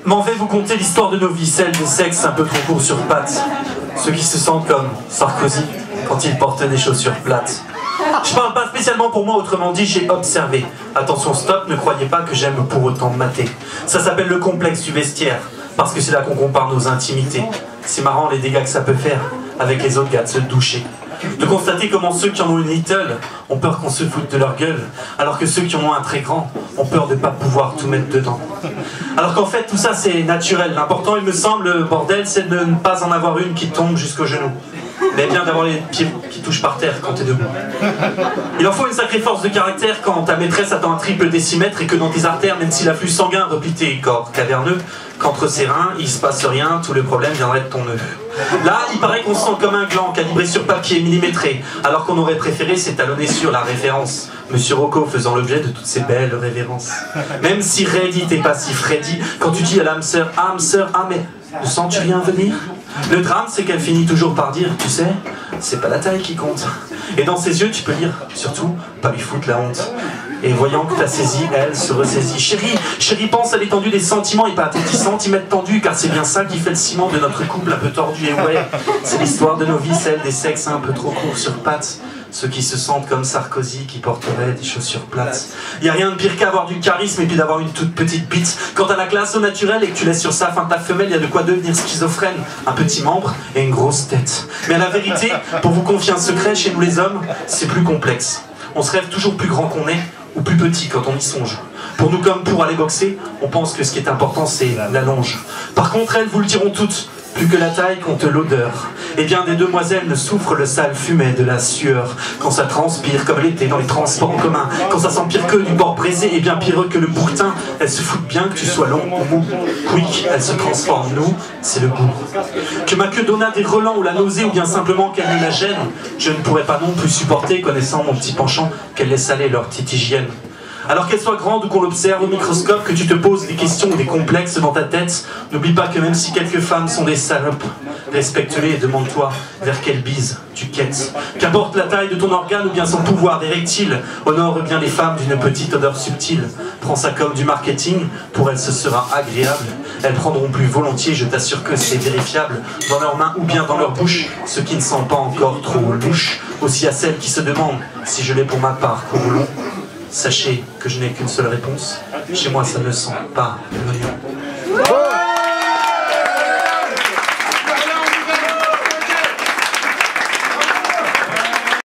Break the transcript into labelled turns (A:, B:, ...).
A: M'en vais vous conter l'histoire de nos vies, celle des sexes un peu trop courts sur pattes. Ceux qui se sentent comme Sarkozy quand il porte des chaussures plates. Je parle pas spécialement pour moi, autrement dit, j'ai observé. Attention, stop, ne croyez pas que j'aime pour autant mater. Ça s'appelle le complexe du vestiaire, parce que c'est là qu'on compare nos intimités. C'est marrant les dégâts que ça peut faire avec les autres gars de se doucher. De constater comment ceux qui en ont une little ont peur qu'on se foute de leur gueule, alors que ceux qui en ont un très grand ont peur de ne pas pouvoir tout mettre dedans. Alors qu'en fait tout ça c'est naturel, l'important il me semble, bordel, c'est de ne pas en avoir une qui tombe jusqu'aux genoux, mais bien d'avoir les pieds qui touchent par terre quand t'es debout. Il en faut une sacrée force de caractère quand ta maîtresse attend un triple décimètre et que dans tes artères, même si l'afflux sanguin replie tes corps caverneux, qu'entre ses reins il se passe rien, tout le problème viendrait de ton œuf. Là, il paraît qu'on se sent comme un gland calibré sur papier, millimétré, alors qu'on aurait préféré s'étalonner sur la référence. Monsieur Rocco faisant l'objet de toutes ces belles révérences. Même si Reddy t'es pas si Freddy, quand tu dis à l'âme sœur, ah mais, ne sens-tu rien venir? Le drame, c'est qu'elle finit toujours par dire, tu sais, c'est pas la taille qui compte. Et dans ses yeux, tu peux lire, surtout, pas lui foutre la honte. Et voyant que t'as saisi, elle se ressaisit. Chérie, pense à l'étendue des sentiments et pas à tes petits centimètres tendus, car c'est bien ça qui fait le ciment de notre couple un peu tordu. Et ouais, c'est l'histoire de nos vies, celle des sexes un peu trop courts sur pattes. Ceux qui se sentent comme Sarkozy qui porteraient des chaussures plates. Y a rien de pire qu'avoir du charisme et puis d'avoir une toute petite bite. Quand t'as la classe au naturel et que tu laisses sur sa fin ta femelle, y a de quoi devenir schizophrène. Un petit membre et une grosse tête. Mais à la vérité, pour vous confier un secret, chez nous les hommes, c'est plus complexe. On se rêve toujours plus grand qu'on est, ou plus petit quand on y songe. Pour nous comme pour aller boxer, on pense que ce qui est important c'est la longe. Par contre elles vous le diront toutes, plus que la taille compte l'odeur. Et bien des demoiselles ne souffrent le sale fumet de la sueur. Quand ça transpire comme l'été dans les transports en commun. Quand ça sent pire que du bord braisé et bien pire que le bourretin. Elles se foutent bien que tu sois long ou mou. Quick, elles se transforment, nous, c'est le goût. Que ma queue donna des relents ou la nausée ou bien simplement qu'elle me la gêne, je ne pourrais pas non plus supporter, connaissant mon petit penchant, qu'elle laisse aller leur petite hygiène. Alors qu'elle soit grande ou qu'on l'observe au microscope, que tu te poses des questions ou des complexes dans ta tête, n'oublie pas que même si quelques femmes sont des salopes, respecte-les et demande-toi vers quelle bise tu quêtes. Qu'importe la taille de ton organe ou bien son pouvoir érectile, honore bien les femmes d'une petite odeur subtile. Prends ça comme du marketing, pour elles ce sera agréable. Elles prendront plus volontiers, je t'assure que c'est vérifiable, dans leurs mains ou bien dans leur bouche, ce qui ne sent pas encore trop louche. Aussi à celles qui se demandent si je l'ai pour ma part court ou long. Sachez que je n'ai qu'une seule réponse, chez moi ça ne sent pas l'oignon.